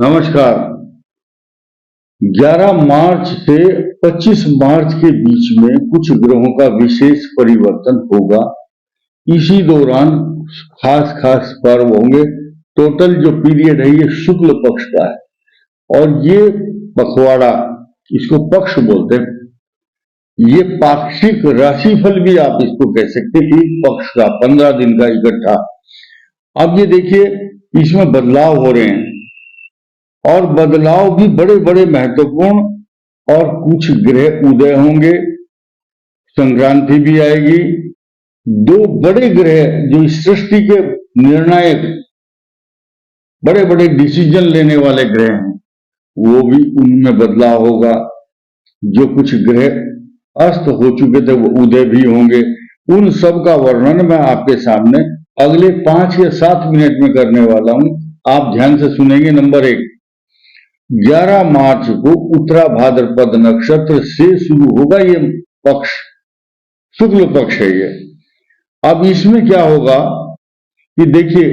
नमस्कार। 11 मार्च से 25 मार्च के बीच में कुछ ग्रहों का विशेष परिवर्तन होगा। इसी दौरान खास खास पर्व होंगे। टोटल जो पीरियड है ये शुक्ल पक्ष का है और ये पखवाड़ा, इसको पक्ष बोलते हैं। ये पाक्षिक राशिफल भी आप इसको कह सकते हैं, एक पक्ष का 15 दिन का इकट्ठा। अब ये देखिए, इसमें बदलाव हो रहे हैं और बदलाव भी बड़े बड़े महत्वपूर्ण, और कुछ ग्रह उदय होंगे, संक्रांति भी आएगी। दो बड़े ग्रह जो इस सृष्टि के निर्णायक, बड़े बड़े डिसीजन लेने वाले ग्रह हैं, वो भी उनमें बदलाव होगा। जो कुछ ग्रह अस्त हो चुके थे वो उदय भी होंगे। उन सब का वर्णन मैं आपके सामने अगले 5 या 7 मिनट में करने वाला हूं। आप ध्यान से सुनेंगे। नंबर 1, 11 मार्च को उत्तरा भाद्रपद नक्षत्र से शुरू होगा ये पक्ष, शुक्ल पक्ष है ये। अब इसमें क्या होगा कि देखिए,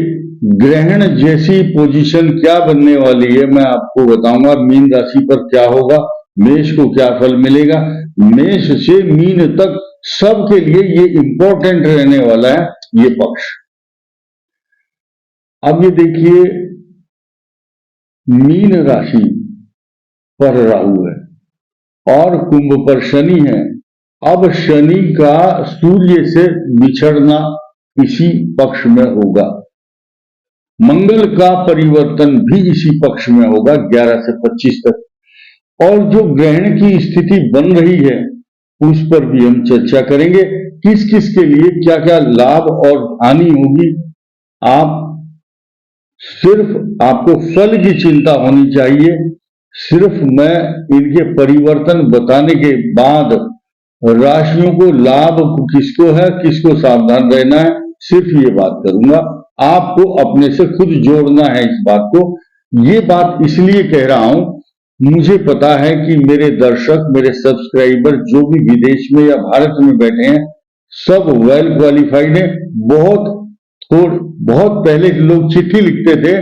ग्रहण जैसी पोजीशन क्या बनने वाली है मैं आपको बताऊंगा। मीन राशि पर क्या होगा, मेष को क्या फल मिलेगा, मेष से मीन तक सबके लिए ये इंपॉर्टेंट रहने वाला है ये पक्ष। अब ये देखिए, मीन राशि पर राहु है और कुंभ पर शनि है। अब शनि का सूर्य से बिछड़ना इसी पक्ष में होगा। मंगल का परिवर्तन भी इसी पक्ष में होगा 11 से 25 तक। और जो ग्रहण की स्थिति बन रही है उस पर भी हम चर्चा करेंगे। किस किस के लिए क्या क्या लाभ और हानि होगी। सिर्फ आपको फल की चिंता होनी चाहिए। सिर्फ मैं इनके परिवर्तन बताने के बाद राशियों को लाभ किसको है, किसको सावधान रहना है, सिर्फ ये बात करूंगा। आपको अपने से खुद जोड़ना है इस बात को। ये बात इसलिए कह रहा हूं, मुझे पता है कि मेरे दर्शक, मेरे सब्सक्राइबर जो भी विदेश में या भारत में बैठे हैं, सब वेल क्वालिफाइड है। बहुत पहले लोग चिट्ठी लिखते थे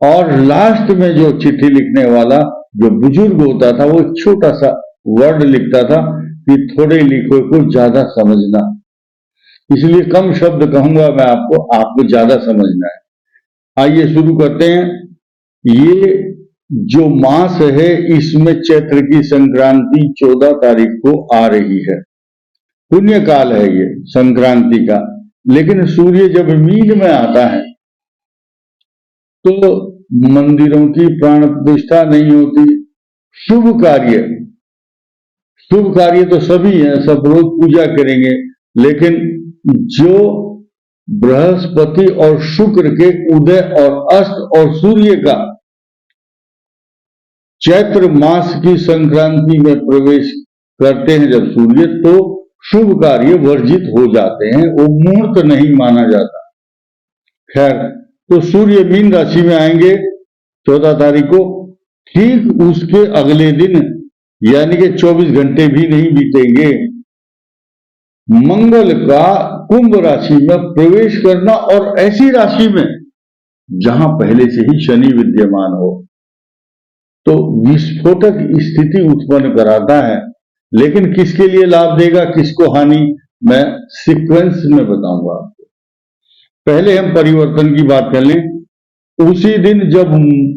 और लास्ट में जो चिट्ठी लिखने वाला जो बुजुर्ग होता था वो छोटा सा वर्ड लिखता था कि थोड़े लिखो को ज्यादा समझना। इसलिए कम शब्द कहूंगा मैं आपको ज्यादा समझना है। आइए शुरू करते हैं। ये जो मास है इसमें चैत्र की संक्रांति 14 तारीख को आ रही है। पुण्य काल है ये संक्रांति का। लेकिन सूर्य जब मीन में आता है तो मंदिरों की प्राण प्रतिष्ठा नहीं होती। शुभ कार्य तो सभी हैं, सब रोज पूजा करेंगे। लेकिन जो बृहस्पति और शुक्र के उदय और अस्त और सूर्य का चैत्र मास की संक्रांति में प्रवेश करते हैं जब सूर्य, तो शुभ कार्य वर्जित हो जाते हैं, वो मुहूर्त नहीं माना जाता। खैर, तो सूर्य मीन राशि में आएंगे 14 तारीख को। ठीक उसके अगले दिन यानी कि 24 घंटे भी नहीं बीतेंगे, मंगल का कुंभ राशि में प्रवेश करना, और ऐसी राशि में जहां पहले से ही शनि विद्यमान हो, तो विस्फोटक स्थिति उत्पन्न कराता है। लेकिन किसके लिए लाभ देगा, किसको हानि, मैं सीक्वेंस में बताऊंगा आपको। पहले हम परिवर्तन की बात कर लें। उसी दिन जब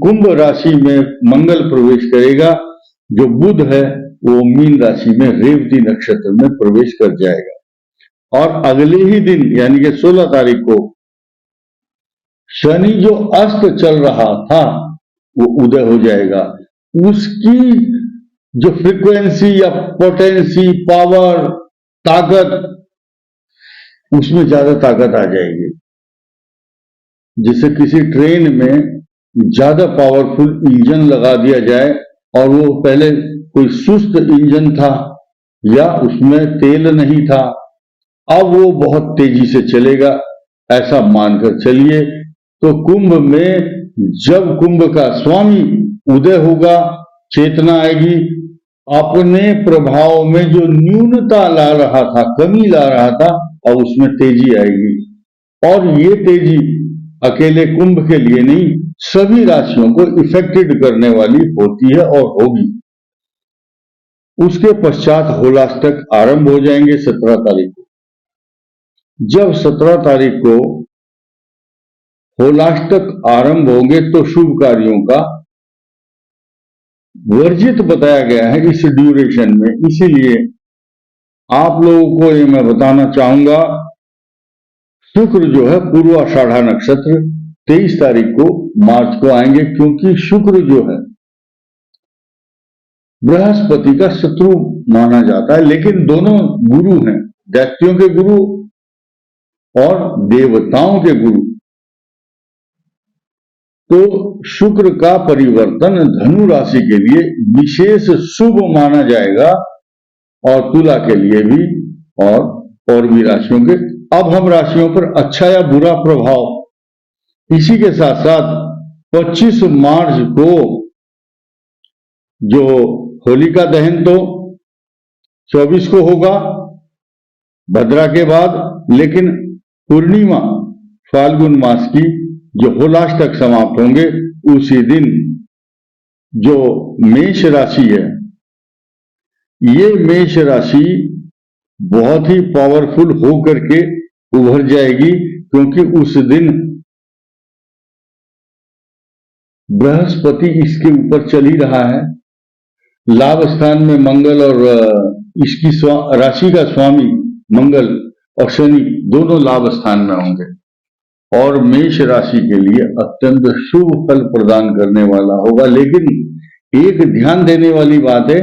कुंभ राशि में मंगल प्रवेश करेगा, जो बुध है वो मीन राशि में रेवती नक्षत्र में प्रवेश कर जाएगा। और अगले ही दिन यानी कि 16 तारीख को शनि जो अस्त चल रहा था वो उदय हो जाएगा। उसकी जो फ्रीक्वेंसी या पोटेंसी, पावर, ताकत, उसमें ज्यादा ताकत आ जाएगी। जैसे किसी ट्रेन में ज्यादा पावरफुल इंजन लगा दिया जाए और वो पहले कोई सुस्त इंजन था या उसमें तेल नहीं था, अब वो बहुत तेजी से चलेगा, ऐसा मानकर चलिए। तो कुंभ में जब कुंभ का स्वामी उदय होगा, चेतना आएगी, अपने प्रभाव में जो न्यूनता ला रहा था, कमी ला रहा था, और उसमें तेजी आएगी। और ये तेजी अकेले कुंभ के लिए नहीं, सभी राशियों को इफेक्टेड करने वाली होती है और होगी। उसके पश्चात होलाष्टक आरंभ हो जाएंगे 17 तारीख को। जब 17 तारीख को होलाष्टक आरंभ होंगे तो शुभ कार्यों का वर्जित बताया गया है इस ड्यूरेशन में। इसीलिए आप लोगों को ये मैं बताना चाहूंगा, शुक्र जो है पूर्वाषाढ़ा नक्षत्र 23 तारीख को मार्च को आएंगे, क्योंकि शुक्र जो है बृहस्पति का शत्रु माना जाता है, लेकिन दोनों गुरु हैं, दैत्यों के गुरु और देवताओं के गुरु। तो शुक्र का परिवर्तन धनु राशि के लिए विशेष शुभ माना जाएगा और तुला के लिए भी और भी राशियों के। अब हम राशियों पर अच्छा या बुरा प्रभाव, इसी के साथ साथ 25 मार्च को जो होलिका दहन तो 24 को होगा भद्रा के बाद, लेकिन पूर्णिमा फाल्गुन मास की जो होलाष्टक समाप्त होंगे उसी दिन जो मेष राशि है, ये मेष राशि बहुत ही पावरफुल होकर के उभर जाएगी, क्योंकि उस दिन बृहस्पति इसके ऊपर चल ही रहा है। लाभ स्थान में मंगल और इसकी राशि का स्वामी मंगल और शनि दोनों लाभ स्थान में होंगे और मेष राशि के लिए अत्यंत शुभ फल प्रदान करने वाला होगा। लेकिन एक ध्यान देने वाली बात है,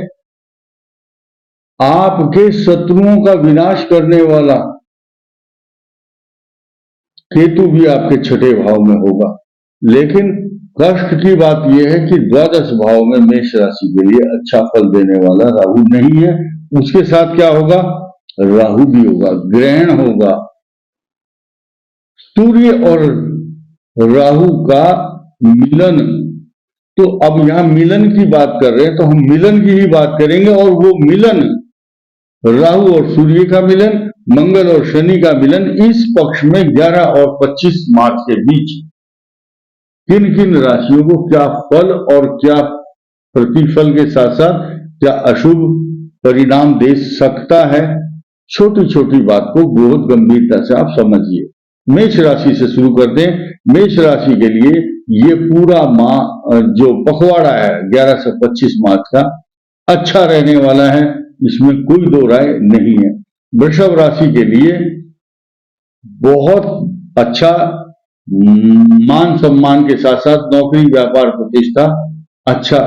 आपके शत्रुओं का विनाश करने वाला केतु भी आपके छठे भाव में होगा। लेकिन कष्ट की बात यह है कि द्वादश भाव में मेष राशि के लिए अच्छा फल देने वाला राहु नहीं है। उसके साथ क्या होगा, राहु भी होगा, ग्रहण होगा। सूर्य और राहु का मिलन, तो अब यहां मिलन की बात कर रहे हैं तो हम मिलन की ही बात करेंगे। और वो मिलन राहु और सूर्य का मिलन, मंगल और शनि का मिलन इस पक्ष में 11 और 25 मार्च के बीच किन किन राशियों को क्या फल और क्या प्रतिफल के साथ साथ क्या अशुभ परिणाम दे सकता है, छोटी छोटी बात को बहुत गंभीरता से आप समझिए। मेष राशि से शुरू करते हैं। मेष राशि के लिए ये पूरा माह जो पखवाड़ा है 11 से 25 मार्च का अच्छा रहने वाला है, इसमें कोई दो राय नहीं है। वृषभ राशि के लिए बहुत अच्छा, मान सम्मान के साथ साथ नौकरी व्यापार प्रतिष्ठा, अच्छा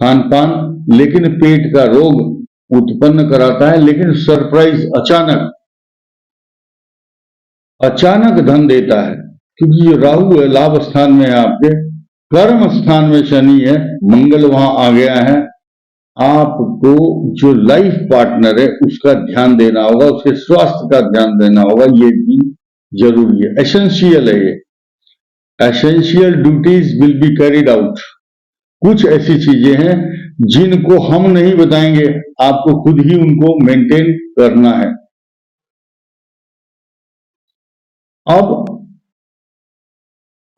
खान पान, लेकिन पेट का रोग उत्पन्न कराता है। लेकिन सरप्राइज अचानक धन देता है, क्योंकि ये राहु है, लाभ स्थान में है, आपके कर्म स्थान में शनि है, मंगल वहां आ गया है। आपको जो लाइफ पार्टनर है उसका ध्यान देना होगा, उसके स्वास्थ्य का ध्यान देना होगा, ये भी जरूरी है, एसेंशियल है। ये essential duties will be carried out. कुछ ऐसी चीजें हैं जिनको हम नहीं बताएंगे, आपको खुद ही उनको मेंटेन करना है। अब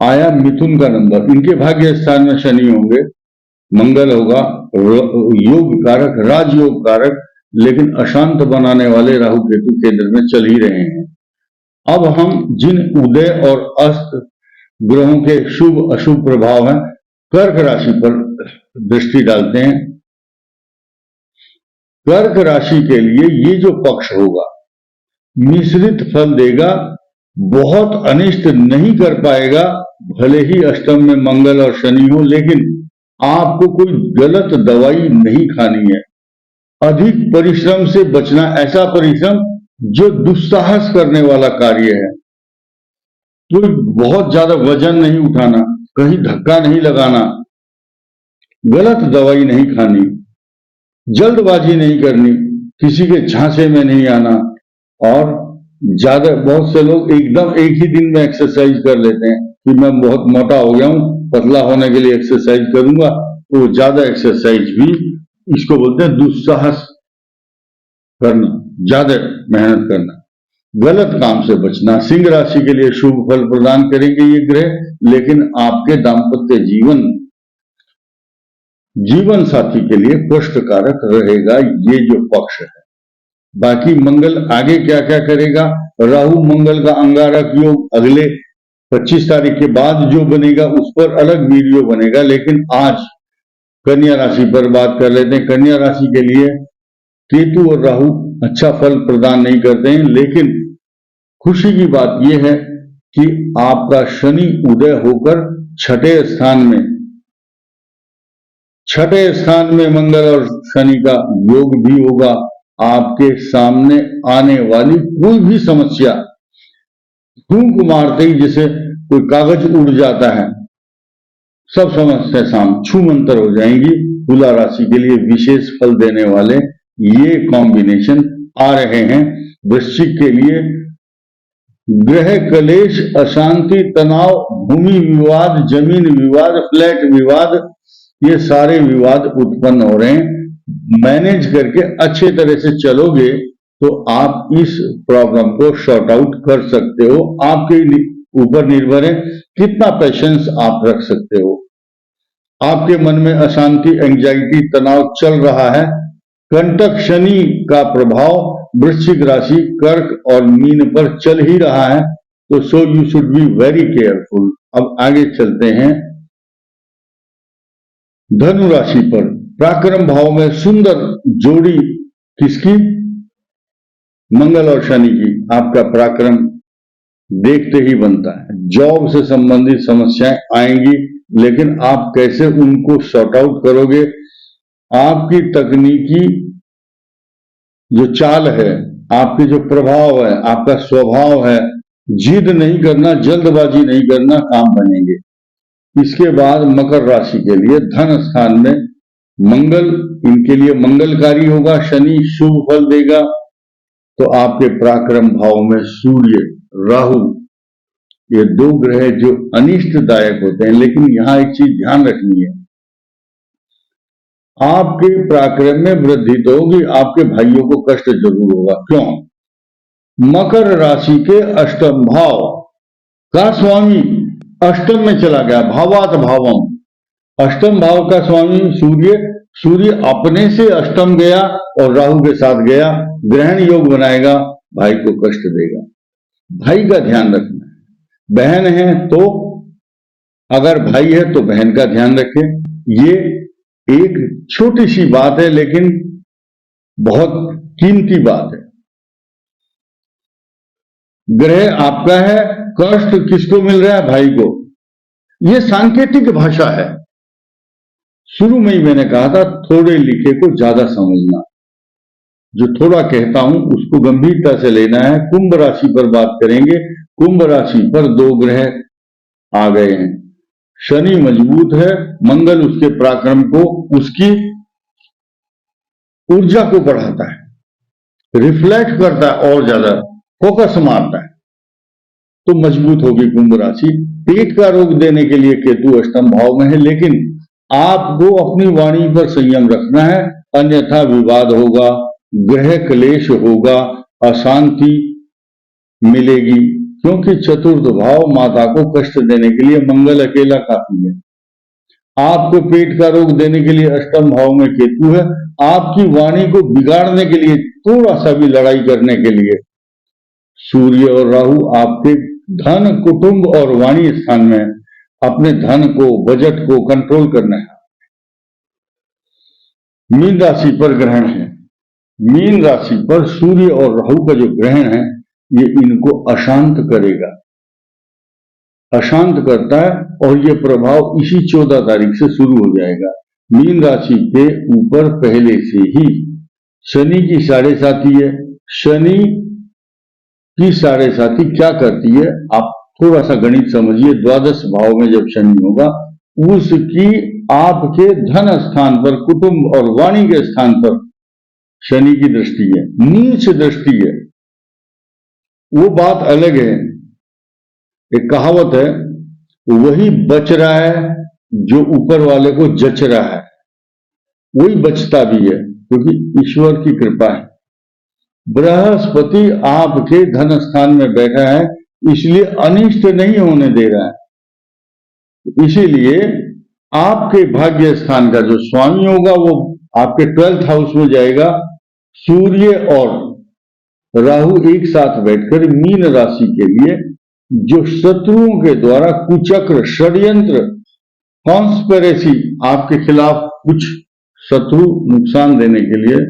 आया मिथुन का नंबर, इनके भाग्य स्थान में शनि होंगे, मंगल होगा योग कारक, राजयोग कारक, लेकिन अशांत बनाने वाले राहु केतु केंद्र में चल ही रहे हैं। अब हम जिन उदय और अस्त ग्रहों के शुभ अशुभ प्रभाव हैं कर्क राशि पर दृष्टि डालते हैं। कर्क राशि के लिए ये जो पक्ष होगा मिश्रित फल देगा, बहुत अनिष्ट नहीं कर पाएगा, भले ही अष्टम में मंगल और शनि हो, लेकिन आपको कोई गलत दवाई नहीं खानी है। अधिक परिश्रम से बचना, ऐसा परिश्रम जो दुस्साहस करने वाला कार्य है। तो बहुत ज्यादा वजन नहीं उठाना, कहीं धक्का नहीं लगाना, गलत दवाई नहीं खानी, जल्दबाजी नहीं करनी, किसी के झांसे में नहीं आना। और ज्यादा, बहुत से लोग एकदम एक ही दिन में एक्सरसाइज कर लेते हैं कि मैं बहुत मोटा हो गया हूं, पतला होने के लिए एक्सरसाइज करूंगा, तो ज्यादा एक्सरसाइज भी इसको बोलते हैं दुस्साहस करना, ज्यादा मेहनत करना। गलत काम से बचना। सिंह राशि के लिए शुभ फल प्रदान करेंगे ये ग्रह, लेकिन आपके दाम्पत्य जीवन साथी के लिए कष्टकारक रहेगा ये जो पक्ष है। बाकी मंगल आगे क्या क्या करेगा, राहु मंगल का अंगारक योग अगले 25 तारीख के बाद जो बनेगा उस पर अलग वीडियो बनेगा, लेकिन आज कन्या राशि पर बात कर लेते हैं। कन्या राशि के लिए केतु और राहु अच्छा फल प्रदान नहीं करते हैं, लेकिन खुशी की बात यह है कि आपका शनि उदय होकर छठे स्थान में मंगल और शनि का योग भी होगा। आपके सामने आने वाली कोई भी समस्या फूंक मारते ही जैसे कोई कागज उड़ जाता है, सब समस्या छूमंतर हो जाएंगी। तुला राशि के लिए विशेष फल देने वाले ये कॉम्बिनेशन आ रहे हैं। वृश्चिक के लिए ग्रह कलेश, अशांति, तनाव, भूमि विवाद, जमीन विवाद, फ्लैट विवाद, ये सारे विवाद उत्पन्न हो रहे हैं। मैनेज करके अच्छे तरह से चलोगे तो आप इस प्रॉब्लम को शॉर्ट आउट कर सकते हो। आपके ऊपर निर्भर है कितना पेशेंस आप रख सकते हो। आपके मन में अशांति, एंजाइटी, तनाव चल रहा है। कंटक शनि का प्रभाव वृश्चिक राशि, कर्क और मीन पर चल ही रहा है, तो so you should be very careful. अब आगे चलते हैं धनु राशि पर। पराक्रम भाव में सुंदर जोड़ी किसकी, मंगल और शनि की। आपका पराक्रम देखते ही बनता है। जॉब से संबंधित समस्याएं आएंगी, लेकिन आप कैसे उनको सॉर्ट आउट करोगे। आपकी तकनीकी जो चाल है, आपके जो प्रभाव है, आपका स्वभाव है, जिद नहीं करना, जल्दबाजी नहीं करना, काम बनेंगे। इसके बाद मकर राशि के लिए धन स्थान में मंगल, इनके लिए मंगलकारी होगा। शनि शुभ फल देगा। तो आपके पराक्रम भाव में सूर्य, राहु, ये दो ग्रह जो अनिष्टदायक होते हैं, लेकिन यहां एक चीज ध्यान रखनी है, आपके पराक्रम में वृद्धि तो होगी, आपके भाइयों को कष्ट जरूर होगा। क्यों? मकर राशि के अष्टम भाव का स्वामी अष्टम में चला गया, भावात भावम। अष्टम भाव का स्वामी सूर्य अपने से अष्टम गया और राहु के साथ गया, ग्रहण योग बनाएगा, भाई को कष्ट देगा। भाई का ध्यान रखना है। बहन है तो, अगर भाई है तो बहन का ध्यान रखें। ये एक छोटी सी बात है, लेकिन बहुत कीमती बात है। ग्रह आपका है, कष्ट किसको मिल रहा है, भाई को। यह सांकेतिक भाषा है। शुरू में ही मैंने कहा था, थोड़े लिखे को ज्यादा समझना। जो थोड़ा कहता हूं उसको गंभीरता से लेना है। कुंभ राशि पर बात करेंगे। कुंभ राशि पर दो ग्रह आ गए हैं। शनि मजबूत है, मंगल उसके पराक्रम को, उसकी ऊर्जा को बढ़ाता है, रिफ्लेक्ट करता है और ज्यादा फोकस मारता है, तो मजबूत होगी कुंभ राशि। पेट का रोग देने के लिए केतु अष्टम भाव में है, लेकिन आपको अपनी वाणी पर संयम रखना है, अन्यथा विवाद होगा, ग्रह क्लेश होगा, अशांति मिलेगी। क्योंकि चतुर्थ भाव माता को कष्ट देने के लिए मंगल अकेला काफी है। आपको पेट का रोग देने के लिए अष्टम भाव में केतु है। आपकी वाणी को बिगाड़ने के लिए, थोड़ा सा भी लड़ाई करने के लिए सूर्य और राहु आपके धन, कुटुंब और वाणी स्थान में अपने धन को, बजट को कंट्रोल करना है। मीन राशि पर ग्रहण है। मीन राशि पर सूर्य और राहु का जो ग्रहण है, ये इनको अशांत करेगा, अशांत करता है, और ये प्रभाव इसी 14 तारीख से शुरू हो जाएगा। मीन राशि के ऊपर पहले से ही शनि की 7.5 है। शनि की 7.5 क्या करती है, आप थोड़ा सा गणित समझिए। द्वादश भाव में जब शनि होगा, उसकी आपके धन स्थान पर, कुटुंब और वाणी के स्थान पर शनि की दृष्टि है, नीच दृष्टि है। वो बात अलग है। एक कहावत है, वही बच रहा है जो ऊपर वाले को जच रहा है, वही बचता भी है, क्योंकि ईश्वर की कृपा है। बृहस्पति आपके धन स्थान में बैठा है, इसलिए अनिष्ट नहीं होने दे रहा है। इसीलिए आपके भाग्य स्थान का जो स्वामी होगा वो आपके 12th हाउस में जाएगा। सूर्य और राहु एक साथ बैठकर मीन राशि के लिए जो शत्रुओं के द्वारा कुचक्र, षड्यंत्र, कॉन्स्पिरेसी, आपके खिलाफ कुछ शत्रु नुकसान देने के लिए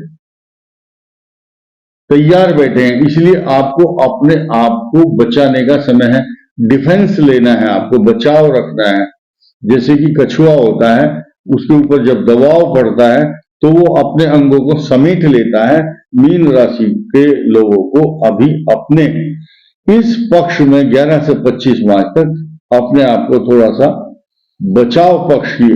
तैयार बैठे हैं, इसलिए आपको अपने आप को बचाने का समय है। डिफेंस लेना है, आपको बचाव रखना है। जैसे कि कछुआ होता है, उसके ऊपर जब दबाव पड़ता है तो वो अपने अंगों को समेट लेता है। मीन राशि के लोगों को अभी अपने इस पक्ष में 11 से 25 मार्च तक अपने आप को थोड़ा सा बचाव पक्ष की,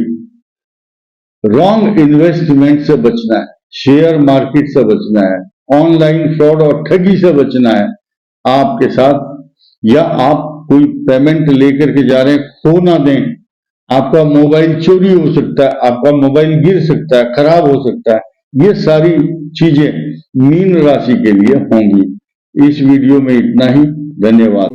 रॉन्ग इन्वेस्टमेंट से बचना है, शेयर मार्केट से बचना है, ऑनलाइन फ्रॉड और ठगी से बचना है आपके साथ। या आप कोई पेमेंट लेकर के जा रहे हैं, खो ना दें। आपका मोबाइल चोरी हो सकता है, आपका मोबाइल गिर सकता है, खराब हो सकता है। ये सारी चीजें मीन राशि के लिए होंगी। इस वीडियो में इतना ही। धन्यवाद।